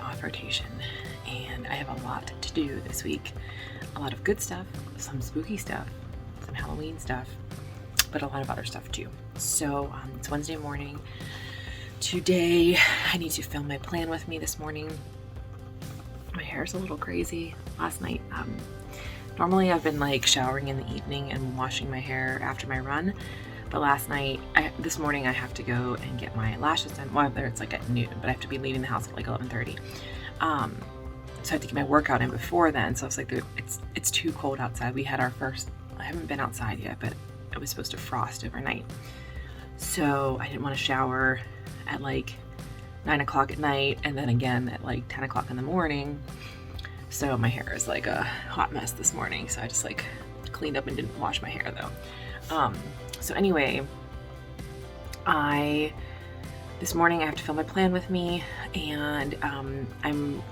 off rotation, and I have a lot to do this week. A lot of good stuff, some spooky stuff, some Halloween stuff, but a lot of other stuff too. So it's Wednesday morning. Today I need to film my plan with me this morning. My hair's a little crazy. Last night, normally I've been like showering in the evening and washing my hair after my run. But last night, this morning I have to go and get my lashes done. Well, it's like at noon, but I have to be leaving the house at like 11:30. So I have to get my workout in before then. So it's like, it's too cold outside. We had our first, I haven't been outside yet, but it was supposed to frost overnight. So I didn't want to shower at like 9 o'clock at night and then again at like 10 o'clock in the morning. So my hair is like a hot mess this morning. So I just like cleaned up and didn't wash my hair though. So anyway, this morning I have to film my plan with me, and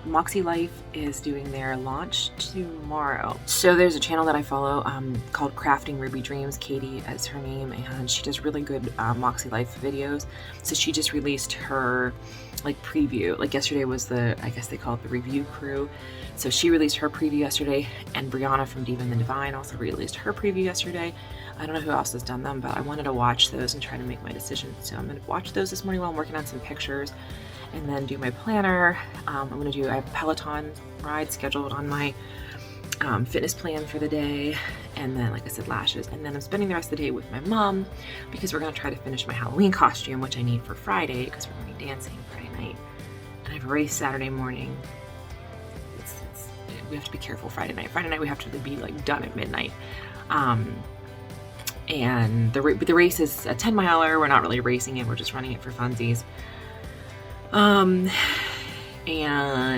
Moxie Life is doing their launch tomorrow. So there's a channel that I follow called Crafting Ruby Dreams. Katie is her name, and she does really good Moxie Life videos. So she just released her like preview. Like yesterday was I guess they call it the review crew. So she released her preview yesterday, and Brianna from Diva and the Divine also released her preview yesterday. I don't know who else has done them, but I wanted to watch those and try to make my decision. So I'm going to watch those this morning while I'm working on some pictures and then do my planner. I have a Peloton ride scheduled on my fitness plan for the day. And then, like I said, lashes. And then I'm spending the rest of the day with my mom because we're going to try to finish my Halloween costume, which I need for Friday because we're going to be dancing Friday night. And I have a race Saturday morning. We have to be careful Friday night. Friday night we have to be like done at midnight. And the race is a 10-miler. We're not really racing it. We're just running it for funsies. And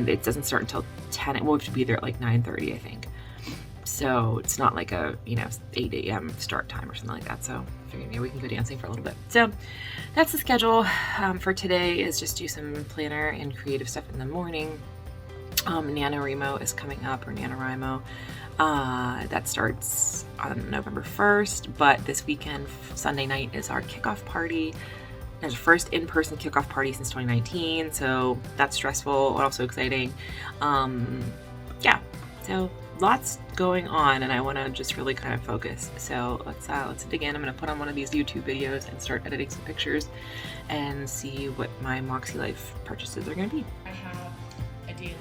it doesn't start until 10. We'll have to be there at like 9:30, I think. So it's not like a 8 a.m. start time or something like that. So I figured we can go dancing for a little bit. So that's the schedule for today. Is just do some planner and creative stuff in the morning. NaNoWriMo is coming up, or NaNoWriMo. That starts on November 1st, but this weekend, Sunday night, is our kickoff party. It's our first in-person kickoff party since 2019, so that's stressful but also exciting. Yeah, so lots going on, and I want to just really kind of focus. So let's dig in. I'm going to put on one of these YouTube videos and start editing some pictures and see what my Moxie Life purchases are going to be. I have a daily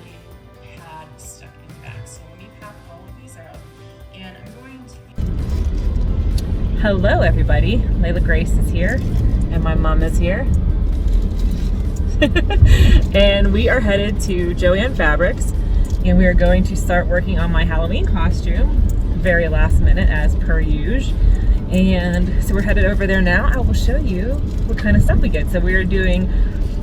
pad stuck in the back, so let me pack all of these out, and I'm going to... Hello everybody, Layla Grace is here, and my mom is here. And we are headed to Joann Fabrics, and we are going to start working on my Halloween costume, very last minute as per usual. And so we're headed over there now. I will show you what kind of stuff we get. So we are doing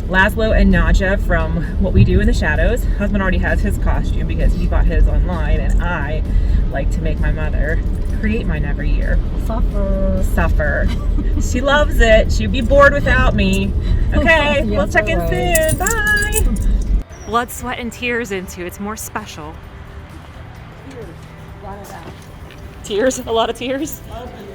Laszlo and Nadja from What We Do in the Shadows. Husband already has his costume because he bought his online, and I like to make my mother create mine every year. Suffer. She loves it. She'd be bored without me. Okay, yes, we'll check in soon. Bye. Blood, sweat, and tears into. It's more special. Tears. A lot of that. Tears? A lot of tears? A lot of tears.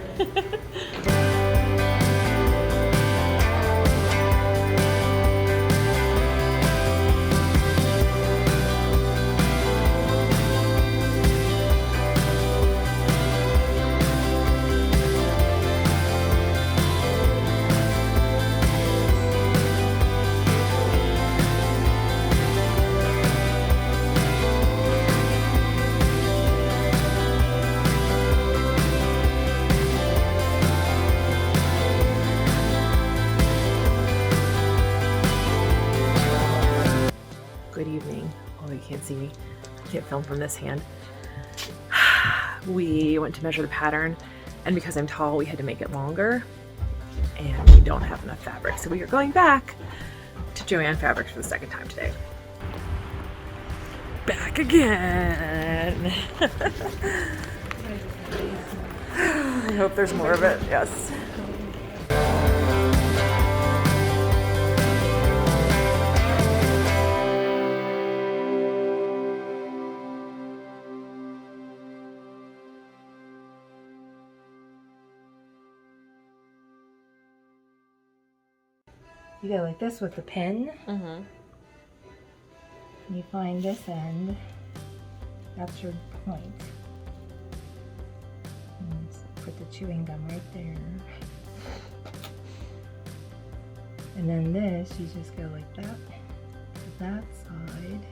Good evening. Oh, you can't see me. I can't film from this hand. We went to measure the pattern, and because I'm tall, we had to make it longer, and we don't have enough fabric. So we are going back to Joann Fabrics for the second time today. Back again. I hope there's more of it, yes. You go like this with the pen. Mm-hmm. You find this end, that's your point. And put the chewing gum right there. And then this, you just go like that to that side.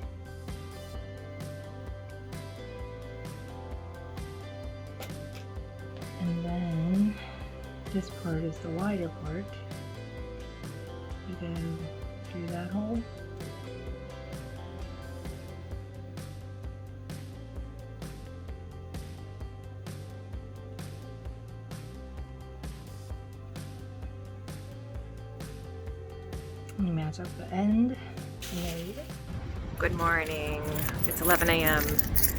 And then this part is the wider part. You go through that hole. You match up the end, and there you go. Good morning. It's 11 a.m. It's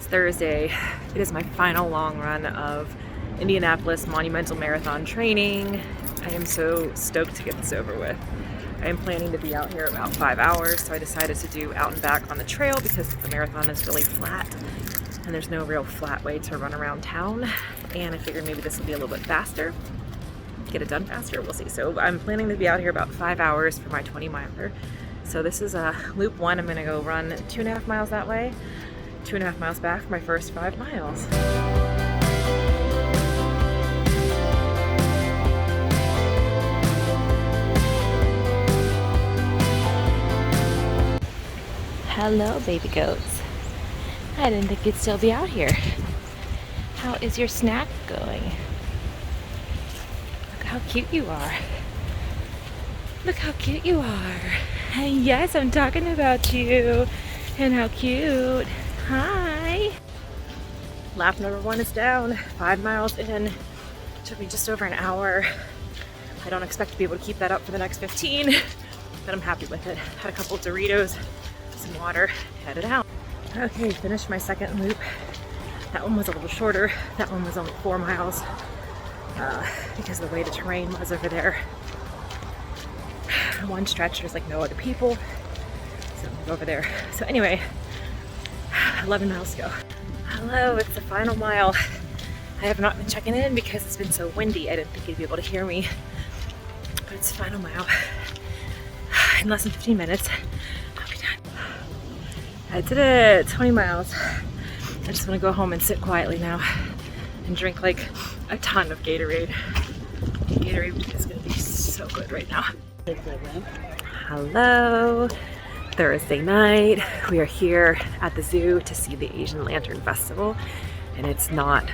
Thursday. It is my final long run of Indianapolis Monumental Marathon training. I am so stoked to get this over with. I am planning to be out here about 5 hours, so I decided to do out and back on the trail because the marathon is really flat and there's no real flat way to run around town. And I figured maybe this will be a little bit faster. Get it done faster, we'll see. So I'm planning to be out here about 5 hours for my 20 miler. So this is loop 1. I'm gonna go run 2.5 miles that way, 2.5 miles back for my first 5 miles. Hello, baby goats. I didn't think you'd still be out here. How is your snack going? How cute you are. Look how cute you are. Yes, I'm talking about you. And how cute. Hi. Lap number 1 is down. 5 miles in. Took me just over an hour. I don't expect to be able to keep that up for the next 15, but I'm happy with it. Had a couple of Doritos, some water, headed out. Okay, finished my second loop. That one was a little shorter. That one was only 4 miles. Because of the way the terrain was over there. One stretch, there's like no other people, so I'm gonna go over there. So anyway, 11 miles to go. Hello, it's the final mile. I have not been checking in because it's been so windy. I didn't think you'd be able to hear me, but it's the final mile. In less than 15 minutes, I'll be done. I did it, 20 miles. I just want to go home and sit quietly now and drink like a ton of Gatorade. Gatorade is gonna be so good right now. Hello, Thursday night. We are here at the zoo to see the Asian Lantern Festival, and it's not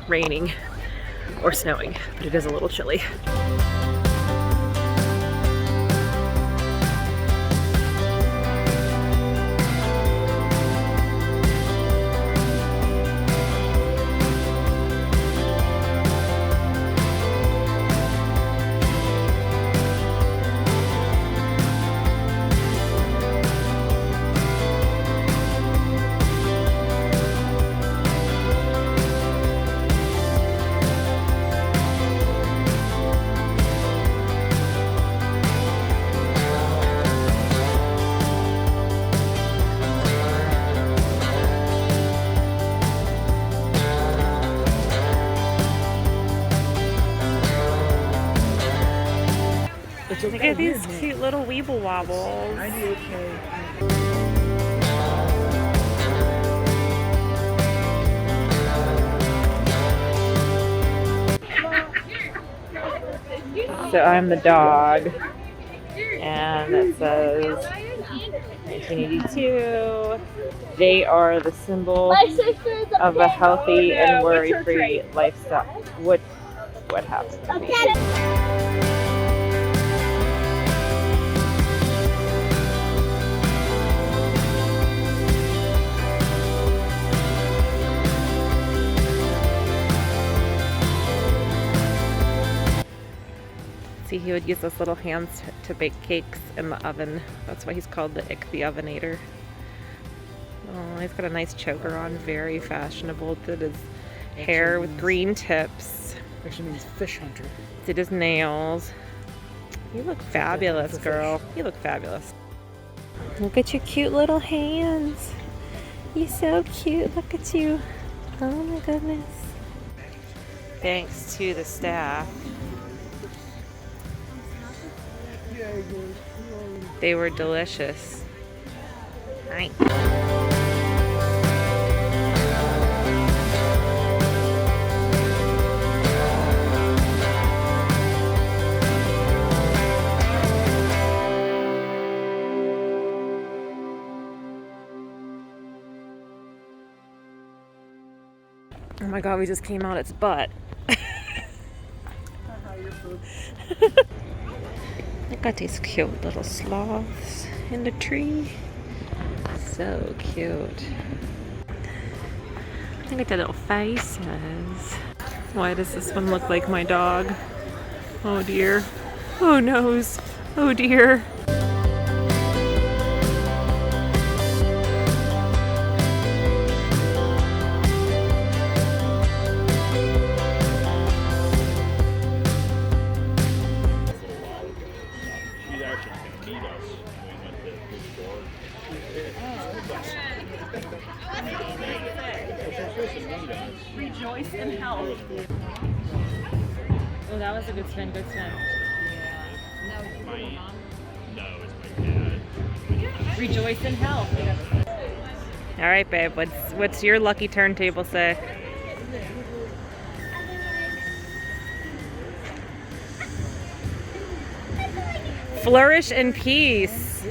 raining or snowing, but it is a little chilly. Look at these cute little weeble wobbles. I do okay. So I'm the dog, and it says 1982. They are the symbol of a healthy and worry-free lifestyle. What happened to me? See, he would use those little hands to bake cakes in the oven. That's why he's called the Ick the Ovenator. Oh, he's got a nice choker on, very fashionable. Did his hair with green tips. Actually means fish hunter. Did his nails. You look fabulous, girl. You look fabulous. Look at your cute little hands. You're so cute. Look at you. Oh my goodness. Thanks to the staff. They were delicious. Hi. Oh my god, we just came out its butt. Look at these cute little sloths in the tree. So cute. Look at the little faces. Why does this one look like my dog? Oh dear. Oh nose. Oh dear. Rejoice in health. Oh, that was a good spin. Good spin. Rejoice in health. All right, babe. What's your lucky turntable say? Flourish in peace.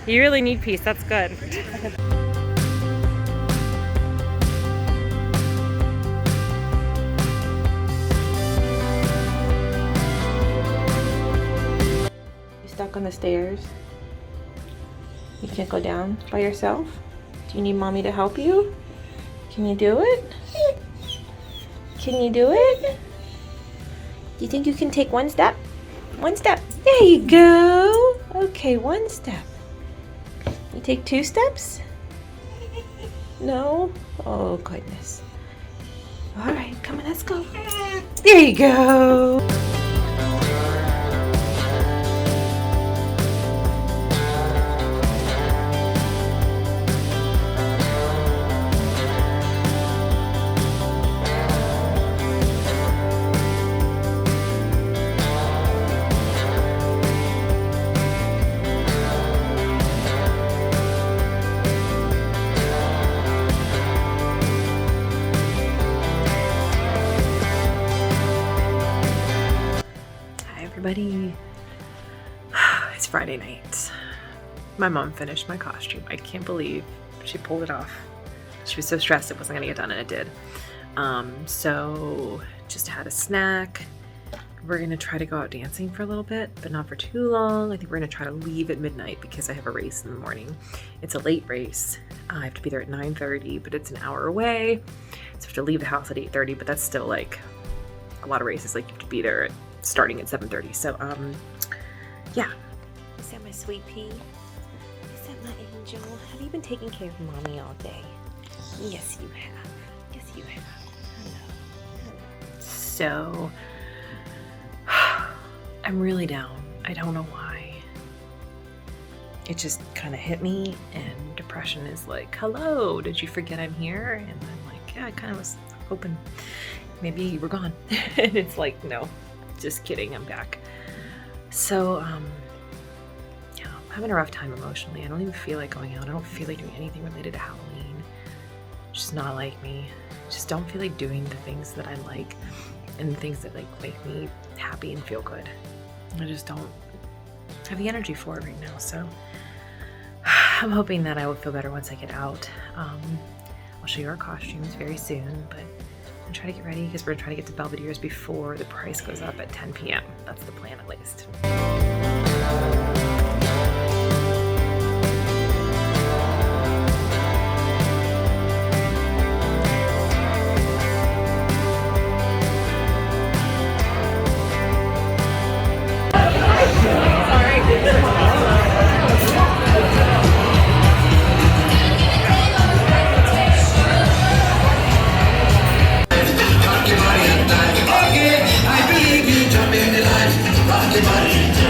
You really need peace. That's good. Stuck on the stairs? You can't go down by yourself? Do you need mommy to help you? Can you do it? Can you do it? Do you think you can take one step? One step. There you go. Okay, one step. You take 2 steps? No? Oh, goodness. All right, come on, let's go. There you go. Everybody, it's Friday night. My mom finished my costume. I can't believe she pulled it off. She was so stressed it wasn't gonna get done, and it did. So just had a snack. We're gonna try to go out dancing for a little bit, but not for too long. I think we're gonna try to leave at midnight because I have a race in the morning. It's a late race. I have to be there at 9:30, but it's an hour away. So I have to leave the house at 8:30, but that's still like a lot of races. Like you have to be there starting at 7:30. So yeah. Is that my sweet pea? Is that my angel? Have you been taking care of mommy all day? Yes, you have. Yes, you have. Hello. So I'm really down. I don't know why. It just kind of hit me, and depression is like, hello, did you forget I'm here? And I'm like, yeah, I kind of was hoping maybe you were gone. And it's like, no, just kidding, I'm back. So, yeah, I'm having a rough time emotionally. I don't even feel like going out. I don't feel like doing anything related to Halloween. It's just not like me. Just don't feel like doing the things that I like and the things that like make me happy and feel good. I just don't have the energy for it right now. So I'm hoping that I will feel better once I get out. I'll show you our costumes very soon, but I'm trying to get ready because we're gonna try to get to Belvedere's before the price goes up at 10 p.m. That's the plan, at least.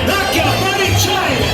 Rock your body, child!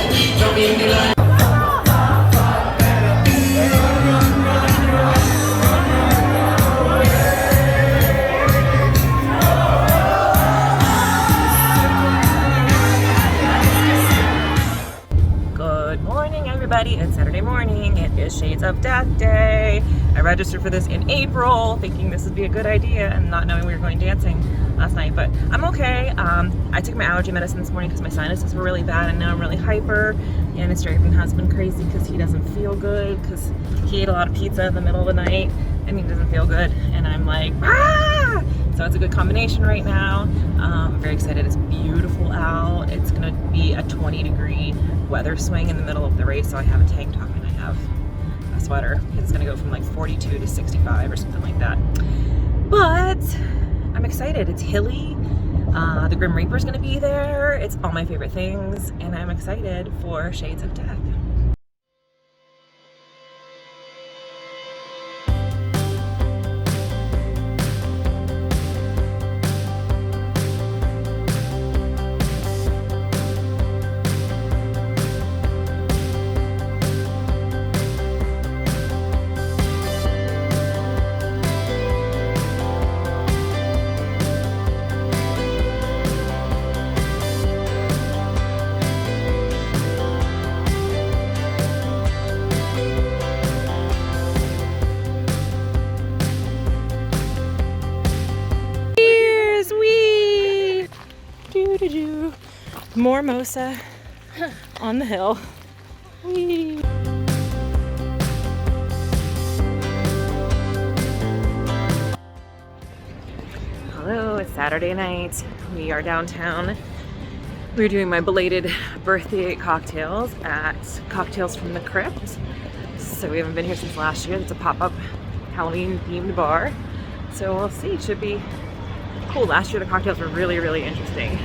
Shades of Death Day. I registered for this in April, thinking this would be a good idea and not knowing we were going dancing last night, but I'm okay. I took my allergy medicine this morning because my sinuses were really bad and now I'm really hyper, and it's driving my husband crazy because he doesn't feel good because he ate a lot of pizza in the middle of the night and he doesn't feel good, and I'm like, ah! So it's a good combination right now. I'm very excited. It's beautiful out. It's gonna be a 20-degree weather swing in the middle of the race, so I have a tank top and I have a sweater. It's gonna go from like 42 to 65 or something like that. But I'm excited. It's hilly. The Grim Reaper's gonna be there. It's all my favorite things, and I'm excited for Shades of Death. More Mosa on the hill. Whee. Hello, it's Saturday night. We are downtown. We're doing my belated birthday cocktails at Cocktails from the Crypt. So we haven't been here since last year. It's a pop-up Halloween themed bar. So we'll see, it should be cool. Last year the cocktails were really, really interesting.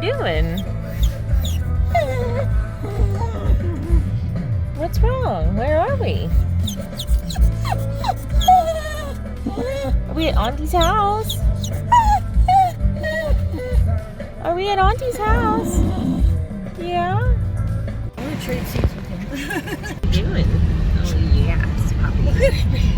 Doing? What's wrong? Where are we? Are we at Auntie's house? Are we at Auntie's house? Yeah? I would trade seats with him. What are you doing? Oh yes, puppy.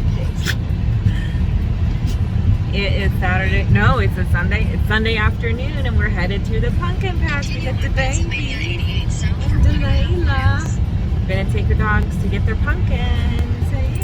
It is Saturday. No, it's a Sunday. It's Sunday afternoon, and we're headed to the pumpkin patch to get the baby and Delilah. We're gonna take the dogs to get their pumpkins. So yeah.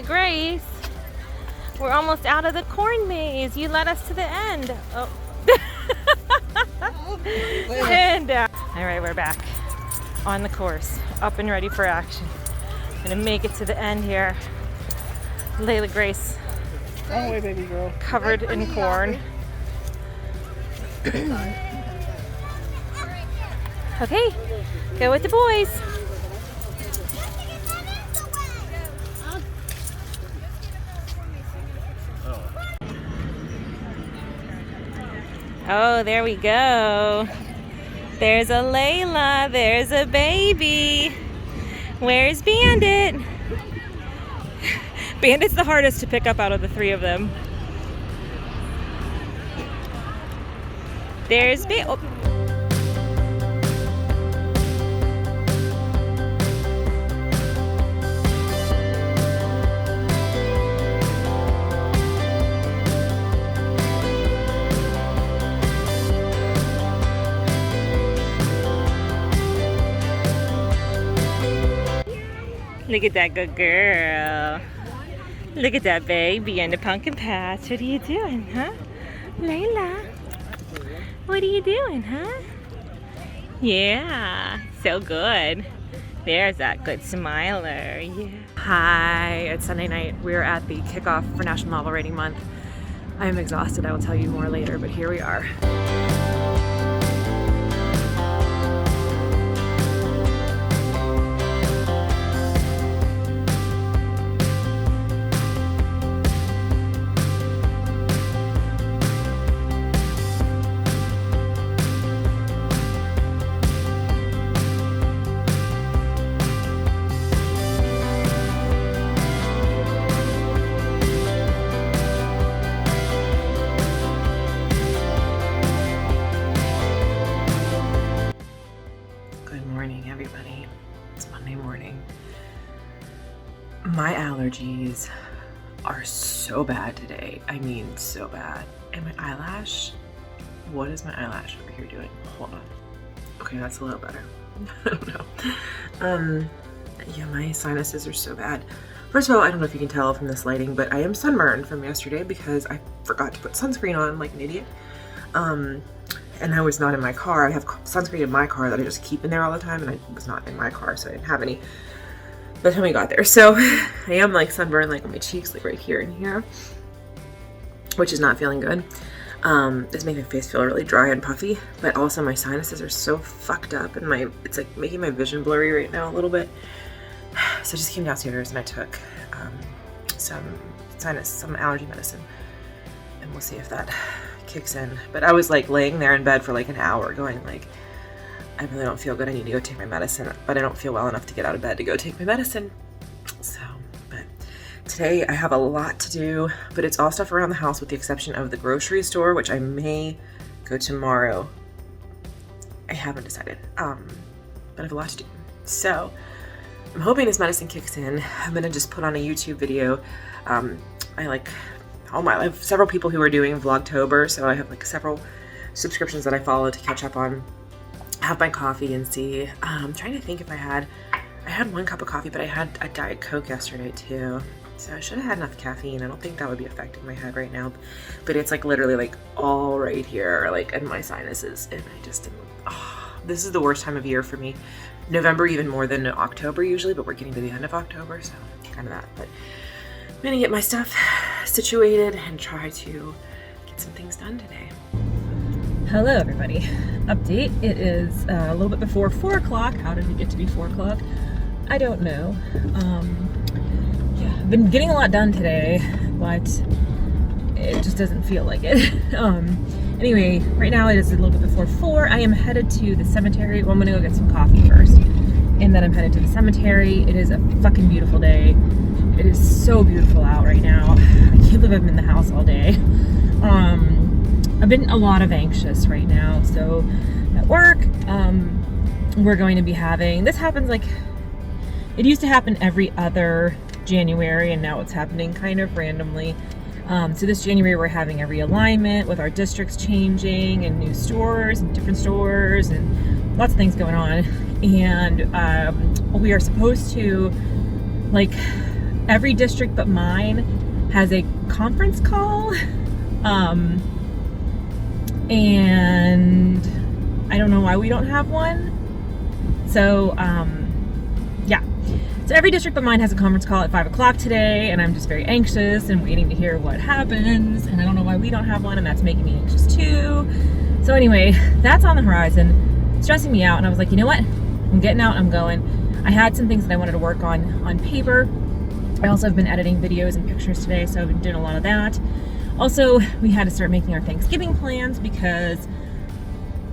Grace. We're almost out of the corn maze. You led us to the end. Oh. And all right, we're back on the course, up and ready for action. Gonna make it to the end here. Layla Grace, Wrong way, baby girl. covered in corn. Okay, go with the boys. Oh, there we go. There's a Layla, there's a baby. Where's Bandit? Bandit's the hardest to pick up out of the three of them. There's oh. Look at that good girl. Look at that baby in the pumpkin patch. What are you doing, huh? Layla, what are you doing, huh? Yeah, so good. There's that good smiler. Yeah. Hi, it's Sunday night. We're at the kickoff for National Novel Writing Month. I am exhausted. I will tell you more later, but here we are. Everybody, it's Monday morning. My allergies are so bad today. I mean, so bad. And my eyelash, what is my eyelash over here doing? Hold on. Okay, that's a little better. I don't know. Yeah, my sinuses are so bad. First of all, I don't know if you can tell from this lighting, but I am sunburned from yesterday because I forgot to put sunscreen on like an idiot. And I was not in my car. I have sunscreen in my car that I just keep in there all the time, and I was not in my car, so I didn't have any by the time we got there. So I am like sunburned like on my cheeks, like right here and here, which is not feeling good. It's making my face feel really dry and puffy, but also my sinuses are so fucked up, and it's like making my vision blurry right now a little bit. So I just came downstairs and I took some allergy medicine, and we'll see if that kicks in. But I was like laying there in bed for like an hour going like, I really don't feel good, I need to go take my medicine, but I don't feel well enough to get out of bed to go take my medicine. So, but today I have a lot to do, but it's all stuff around the house with the exception of the grocery store, which I may go tomorrow. I haven't decided, but I have a lot to do. So I'm hoping this medicine kicks in. I'm gonna just put on a YouTube video. I have several people who are doing Vlogtober, so I have like several subscriptions that I follow to catch up on. Have my coffee and see. I'm trying to think if I had 1 cup of coffee, but I had a Diet Coke yesterday too. So I should have had enough caffeine. I don't think that would be affecting my head right now, but it's like literally like all right here, like in my sinuses, and I just didn't. This is the worst time of year for me. November even more than October usually, but we're getting to the end of October, so kind of that. But I'm gonna get my stuff situated and try to get some things done today. Hello everybody. Update. It is a little bit before 4 o'clock. How did it get to be 4 o'clock? I don't know. Yeah, I've been getting a lot done today, but it just doesn't feel like it. Anyway, right now it is a little bit before 4. I am headed to the cemetery. Well, I'm gonna go get some coffee first, and then I'm headed to the cemetery. It is a fucking beautiful day. It is so beautiful out right now. I can't believe I've been in the house all day. I've been a lot of anxious right now. So at work, we're going to be having, this happens like, it used to happen every other January, and now it's happening kind of randomly. So this January we're having a realignment with our districts changing and new stores and different stores and lots of things going on. And we are supposed to like every district but mine has a conference call. And I don't know why we don't have one. So, yeah. So every district but mine has a conference call at 5 o'clock today, and I'm just very anxious and waiting to hear what happens. And I don't know why we don't have one, and that's making me anxious too. So anyway, that's on the horizon, stressing me out. And I was like, you know what? I'm getting out, I'm going. I had some things that I wanted to work on paper. I also have been editing videos and pictures today, so I've been doing a lot of that. Also, we had to start making our Thanksgiving plans because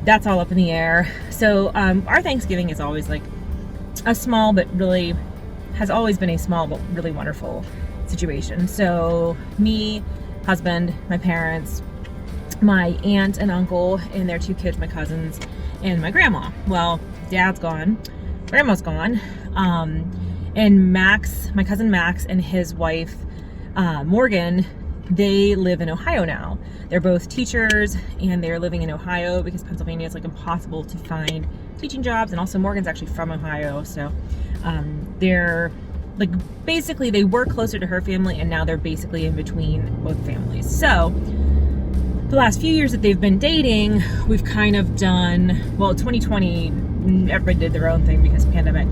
that's all up in the air. So our Thanksgiving is always like a small but really, has always been a small but really wonderful situation. So me, husband, my parents, my aunt and uncle and their 2 kids, my cousins, and my grandma. Well, dad's gone, grandma's gone, and Max, my cousin Max, and his wife Morgan, they live in Ohio now. They're both teachers, and they're living in Ohio because Pennsylvania is like impossible to find teaching jobs. And also Morgan's actually from Ohio, so they're like, basically they were closer to her family, and now they're basically in between both families. So the last few years that they've been dating, we've kind of done, well, 2020 everybody did their own thing because of the pandemic,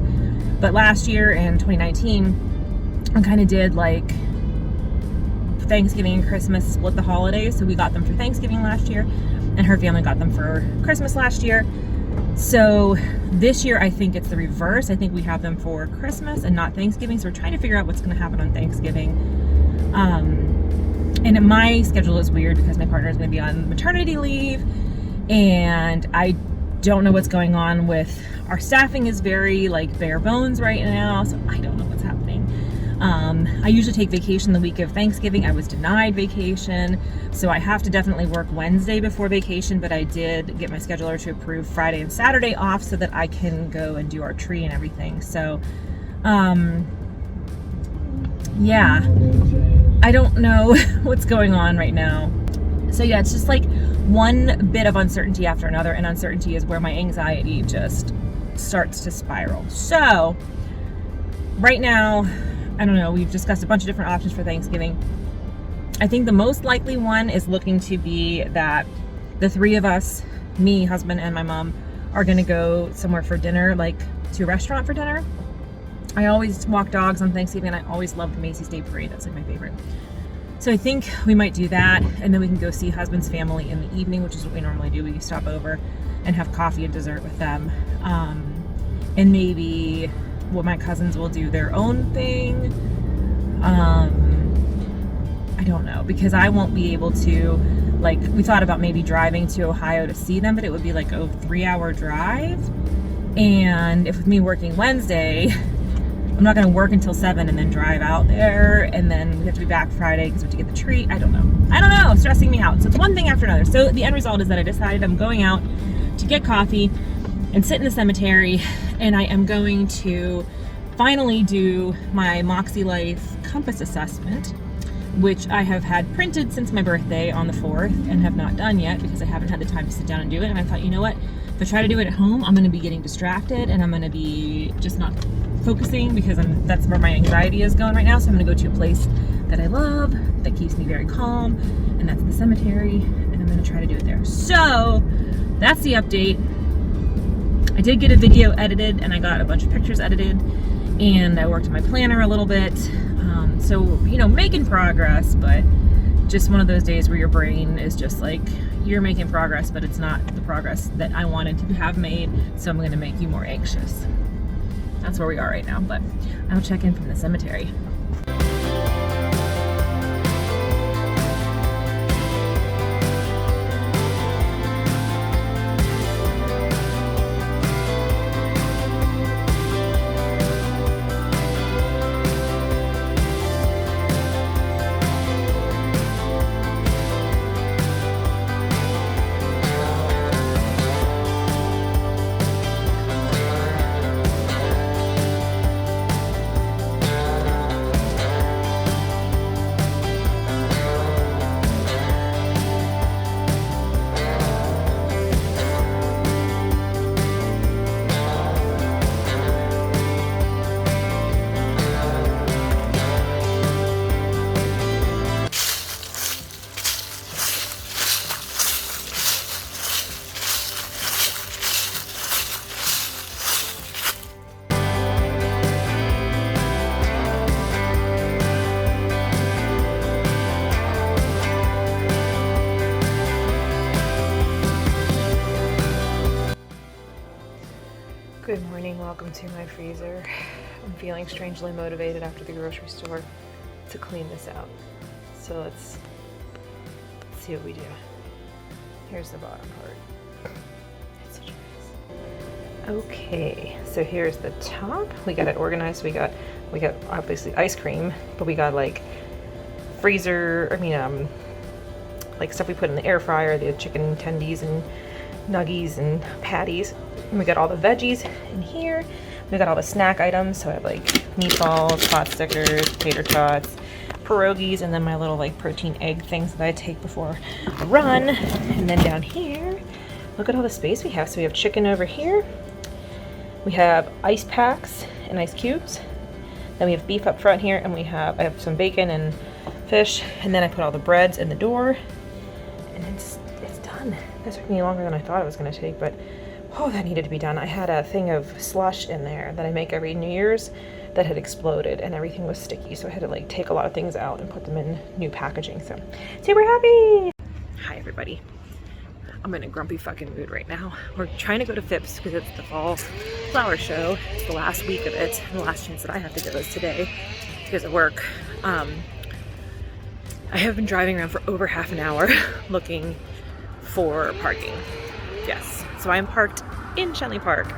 but last year in 2019 I kind of did like Thanksgiving and Christmas, split the holidays. So we got them for Thanksgiving last year, and her family got them for Christmas last year. So this year I think it's the reverse. I think we have them for Christmas and not Thanksgiving. So we're trying to figure out what's going to happen on Thanksgiving. And my schedule is weird because my partner is going to be on maternity leave, and I don't know what's going on with our staffing. Is very like bare bones right now, so I don't know what's happening. I usually take vacation the week of Thanksgiving. I was denied vacation, so I have to definitely work Wednesday before vacation, but I did get my scheduler to approve Friday and Saturday off so that I can go and do our tree and everything. So yeah, I don't know what's going on right now. So yeah, it's just like one bit of uncertainty after another, and uncertainty is where my anxiety just starts to spiral. So right now, I don't know, we've discussed a bunch of different options for Thanksgiving. I think the most likely one is looking to be that the 3 of us, me, husband, and my mom, are gonna go somewhere for dinner, like to a restaurant for dinner. I always walk dogs on Thanksgiving, and I always love the Macy's Day Parade. That's like my favorite. So I think we might do that, and then we can go see husband's family in the evening, which is what we normally do. We stop over and have coffee and dessert with them. And maybe my cousins will do their own thing. I don't know, because I won't be able to, like, we thought about maybe driving to Ohio to see them, but it would be like a 3-hour drive. And if with me working Wednesday, I'm not going to work until 7 and then drive out there, and then we have to be back Friday because we have to get the tree. I don't know, it's stressing me out. So it's one thing after another. So the end result is that I decided I'm going out to get coffee and sit in the cemetery, and I am going to finally do my Moxie Life compass assessment, which I have had printed since my birthday on the 4th and have not done yet because I haven't had the time to sit down and do it. And I thought, you know what, if I try to do it at home, I'm going to be getting distracted, and I'm going to be just not focusing because that's where my anxiety is going right now. So I'm going to go to a place that I love, that keeps me very calm, and that's the cemetery, and I'm going to try to do it there. So that's the update. I did get a video edited, and I got a bunch of pictures edited, and I worked on my planner a little bit. So, you know, making progress, but just one of those days where your brain is just like, you're making progress, but it's not the progress that I wanted to have made, so I'm going to make you more anxious. That's where we are right now, but I'll check in from the cemetery. Welcome to my freezer. I'm feeling strangely motivated after the grocery store to clean this out. So let's see what we do. Here's the bottom part. It's such a mess. Okay, so here's the top. We got it organized. We got obviously ice cream, but we got like like stuff we put in the air fryer, the chicken tendies and nuggies and patties. And we got all the veggies in here. We got all the snack items. So I have like meatballs, pot stickers, tater tots, pierogies, and then my little like protein egg things that I take before a run. And then down here, look at all the space we have. So we have chicken over here. We have ice packs and ice cubes. Then we have beef up front here, and I have some bacon and fish. And then I put all the breads in the door. And it's done. This took me longer than I thought it was gonna take, but oh, that needed to be done. I had a thing of slush in there that I make every New Year's that had exploded and everything was sticky. So I had to like take a lot of things out and put them in new packaging. So super happy. Hi everybody. I'm in a grumpy fucking mood right now. We're trying to go to Phipps because it's the fall flower show. It's the last week of it. And the last chance that I have to go is today because of work. I have been driving around for over half an hour looking for parking. Yes, so I'm parked in Shenley Park.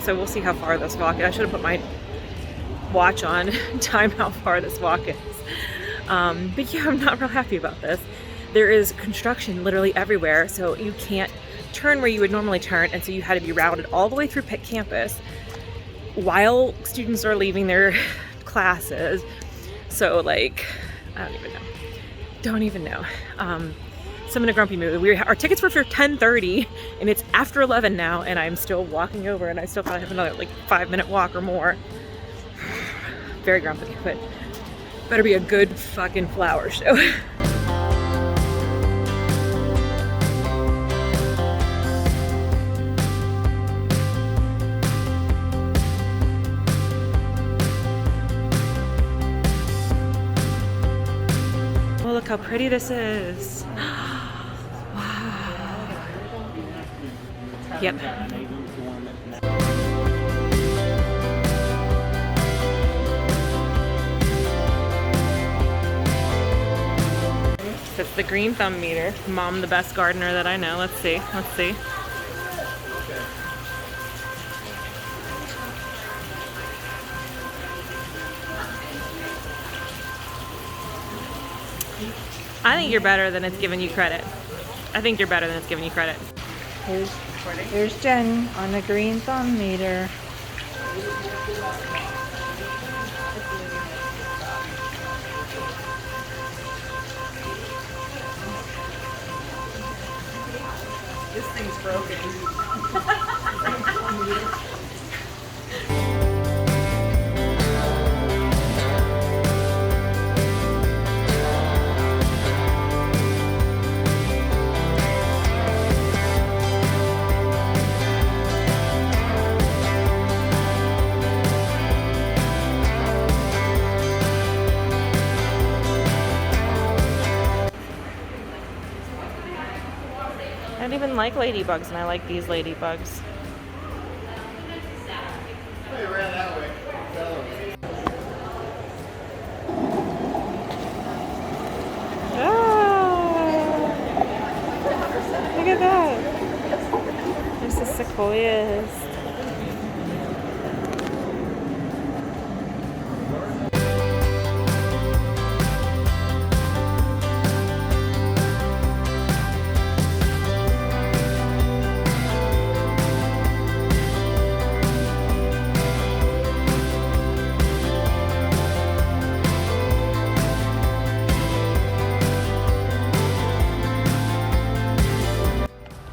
So we'll see how far this walk is. I should have put my watch on, time how far this walk is. But yeah, I'm not real happy about this. There is construction literally everywhere, so you can't turn where you would normally turn, and so you had to be routed all the way through Pitt campus while students are leaving their classes. So like, I don't even know. So I'm in a grumpy mood. Our tickets were for 10:30 and it's after 11 now, and I'm still walking over, and I still probably have another like 5-minute walk or more. Very grumpy, but better be a good fucking flower show. Oh, look how pretty this is. Yep. It's the green thumb meter. Mom, the best gardener that I know. Let's see. Let's see. I think you're better than it's giving you credit. I think you're better than it's giving you credit. Here's Jen on the green thumb meter. This thing's broken. I don't even like ladybugs, and I like these ladybugs. Ah, look at that. There's the sequoias.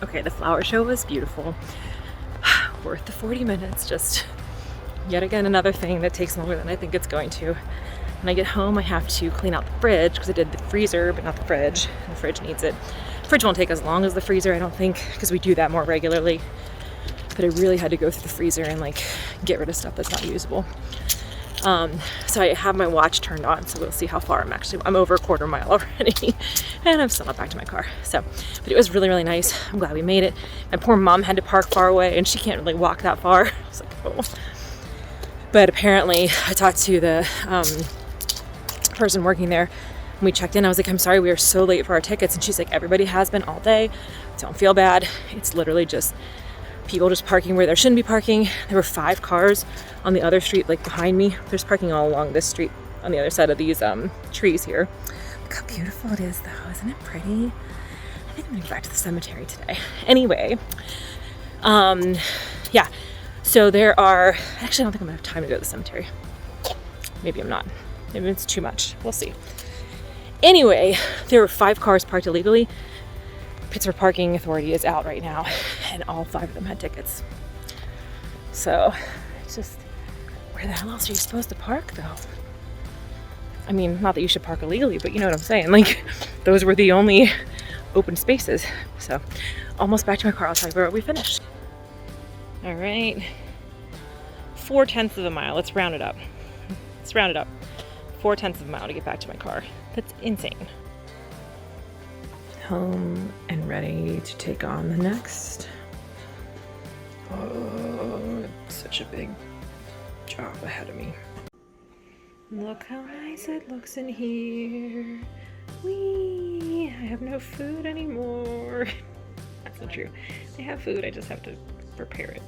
Okay, the flower show was beautiful. Worth the 40 minutes, just yet again another thing that takes longer than I think it's going to. When I get home, I have to clean out the fridge because I did the freezer, but not the fridge. The fridge needs it. The fridge won't take as long as the freezer, I don't think, because we do that more regularly. But I really had to go through the freezer and like get rid of stuff that's not usable. So I have my watch turned on, so we'll see how far I'm over a quarter mile already, and I'm still not back to my car. So, but it was really, really nice. I'm glad we made it. My poor mom had to park far away, and she can't really walk that far. I was like, oh. But apparently, I talked to the person working there, and we checked in. I was like, I'm sorry, we are so late for our tickets. And she's like, everybody has been all day. Don't feel bad. It's literally just people just parking where there shouldn't be parking. There were 5 cars on the other street, like behind me. There's parking all along this street on the other side of these trees here. Look how beautiful it is though, isn't it pretty? I think I'm gonna go back to the cemetery today. Anyway, yeah, so there are, actually I don't think I'm gonna have time to go to the cemetery. Maybe I'm not, maybe it's too much, we'll see. Anyway, there were 5 cars parked illegally. Pittsburgh Parking Authority is out right now, and all 5 of them had tickets. So, it's just, where the hell else are you supposed to park though? I mean, not that you should park illegally, but you know what I'm saying. Like, those were the only open spaces. So, almost back to my car. I'll tell you where we finished. All right, 4/10 of a mile. Let's round it up. Let's round it up. 4/10 of a mile to get back to my car. That's insane. Home and ready to take on the next. Oh, it's such a big job ahead of me. Look how nice it looks in here. Whee! I have no food anymore. That's not true. I have food, I just have to prepare it.